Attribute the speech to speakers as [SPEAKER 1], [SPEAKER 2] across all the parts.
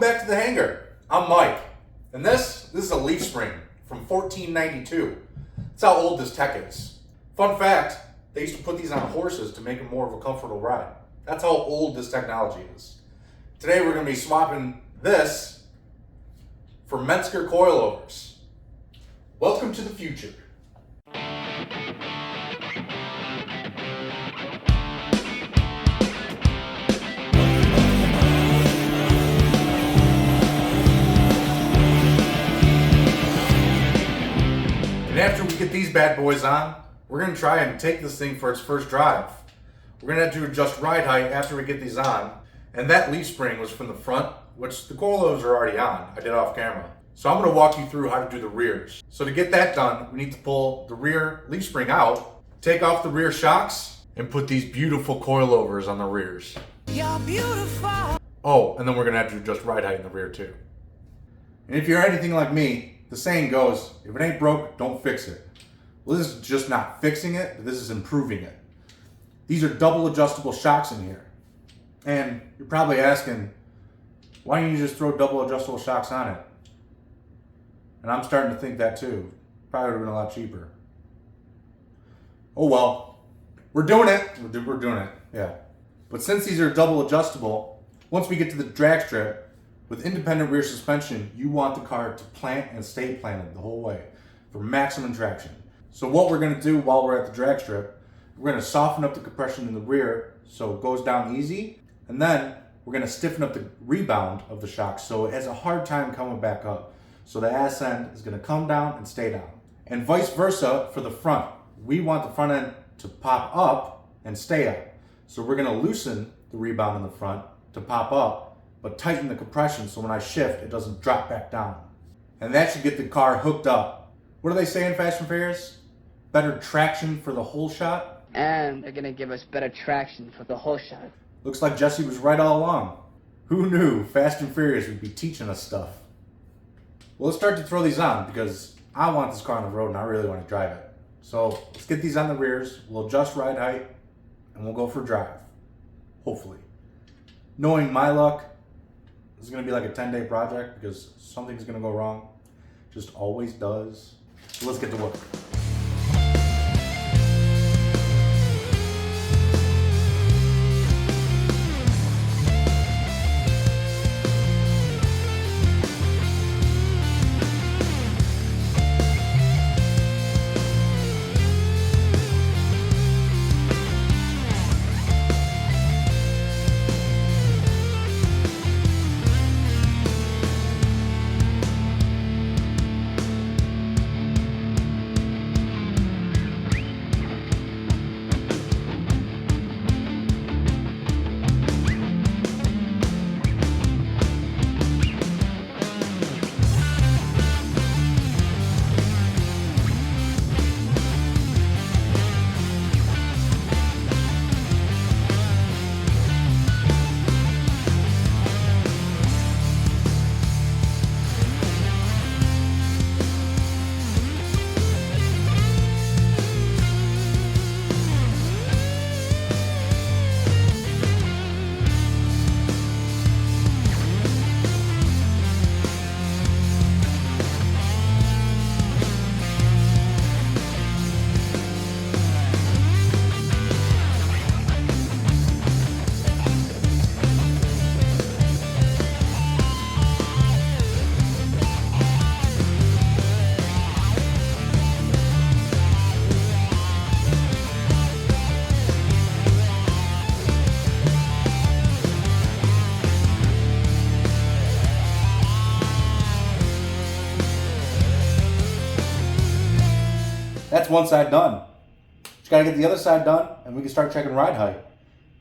[SPEAKER 1] back to the hangar. I'm Mike, and this is a leaf spring from 1492. That's how old this tech is. Fun fact, they used to put these on horses to make them more of a comfortable ride. That's how old this technology is. Today we're going to be swapping this for Metzger coilovers. Welcome to the future. And after we get these bad boys on, we're going to try and take this thing for its first drive. We're going to have to adjust ride height after we get these on. And that leaf spring was from the front, which the coilovers are already on. I did off camera. So I'm going to walk you through how to do the rears. So to get that done, we need to pull the rear leaf spring out, take off the rear shocks, and put these beautiful coilovers on the rears.
[SPEAKER 2] You're beautiful.
[SPEAKER 1] Oh, and then we're going to have to adjust ride height in the rear too. And if you're anything like me, the saying goes, if it ain't broke, don't fix it. Well, this is just not fixing it, but this is improving it. These are double adjustable shocks in here. And you're probably asking, why don't you just throw double adjustable shocks on it? And I'm starting to think that too. Probably would have been a lot cheaper. Oh well, we're doing it. We're doing it, yeah. But since these are double adjustable, once we get to the drag strip, with independent rear suspension, you want the car to plant and stay planted the whole way for maximum traction. So what we're going to do while we're at the drag strip, we're going to soften up the compression in the rear so it goes down easy, and then we're going to stiffen up the rebound of the shock so it has a hard time coming back up. So the ass end is going to come down and stay down. And vice versa for the front. We want the front end to pop up and stay up. So we're going to loosen the rebound in the front to pop up, but tighten the compression so when I shift, it doesn't drop back down. And that should get the car hooked up. What do they say in Fast and Furious? Better traction for the whole shot?
[SPEAKER 3] And they're gonna give us better traction for the whole shot.
[SPEAKER 1] Looks like Jesse was right all along. Who knew Fast and Furious would be teaching us stuff? Well, let's start to throw these on because I want this car on the road and I really want to drive it. So let's get these on the rears, we'll adjust ride height, and we'll go for a drive. Hopefully. Knowing my luck, this is going to be like a 10-day project because something's going to go wrong. Just always does. So let's get to work. That's one side done. Just gotta get the other side done and we can start checking ride height.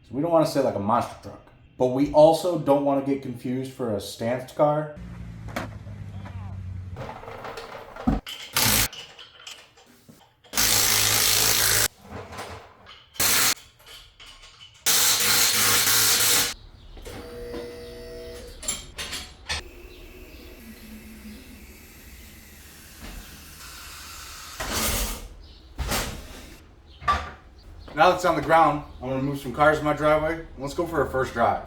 [SPEAKER 1] So we don't want to say like a monster truck, but we also don't want to get confused for a stance car. Now that it's on the ground, I'm going to move some cars in my driveway. And let's go for our first drive.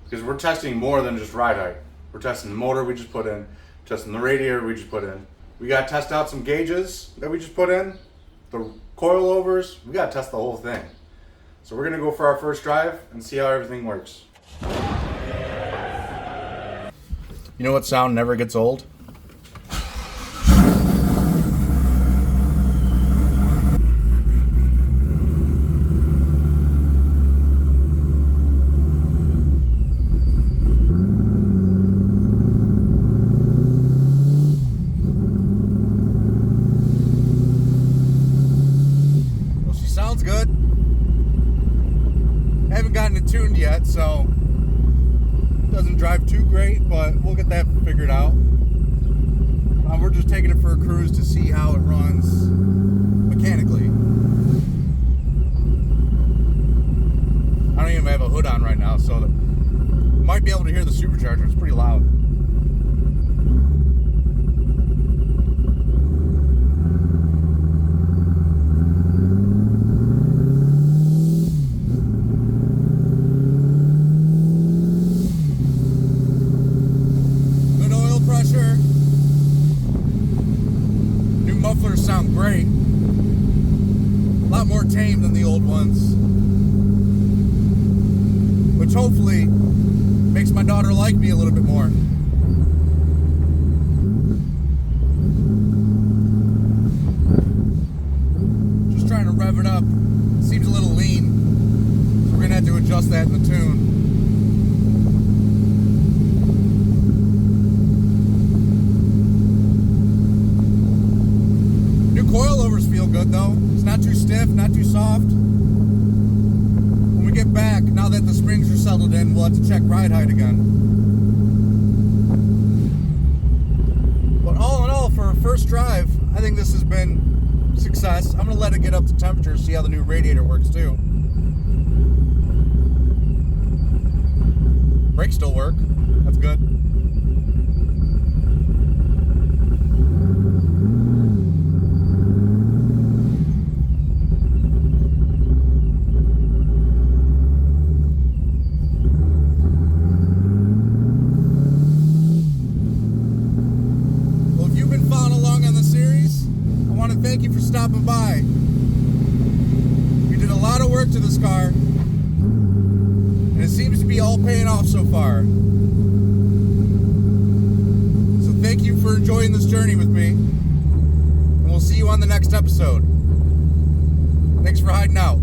[SPEAKER 1] Because we're testing more than just ride height. We're testing the motor we just put in, testing the radiator we just put in. We got to test out some gauges that we just put in, the coilovers. We got to test the whole thing. So we're going to go for our first drive and see how everything works. You know what sound never gets old? Well, she sounds good. I haven't gotten it tuned yet, so doesn't drive too great, but we'll get that figured out. We're just taking it for a cruise to see how it runs mechanically. I don't even have a hood on right now, so you might be able to hear the supercharger. It's pretty loud. Mufflers sound great. A lot more tame than the old ones, which hopefully makes my daughter like me a little bit more. Just trying to rev it up. Seems a little lean, so we're gonna have to adjust that in the tune. Coilovers feel good though. It's not too stiff, not too soft. When we get back, now that the springs are settled in, we'll have to check ride height again. But all in all, for a first drive, I think this has been success. I'm gonna let it get up to temperature, see how the new radiator works too. Brakes still work. That's good. Thank you for stopping by. You did a lot of work to this car, and it seems to be all paying off so far. So thank you for enjoying this journey with me, and we'll see you on the next episode. Thanks for hiding out.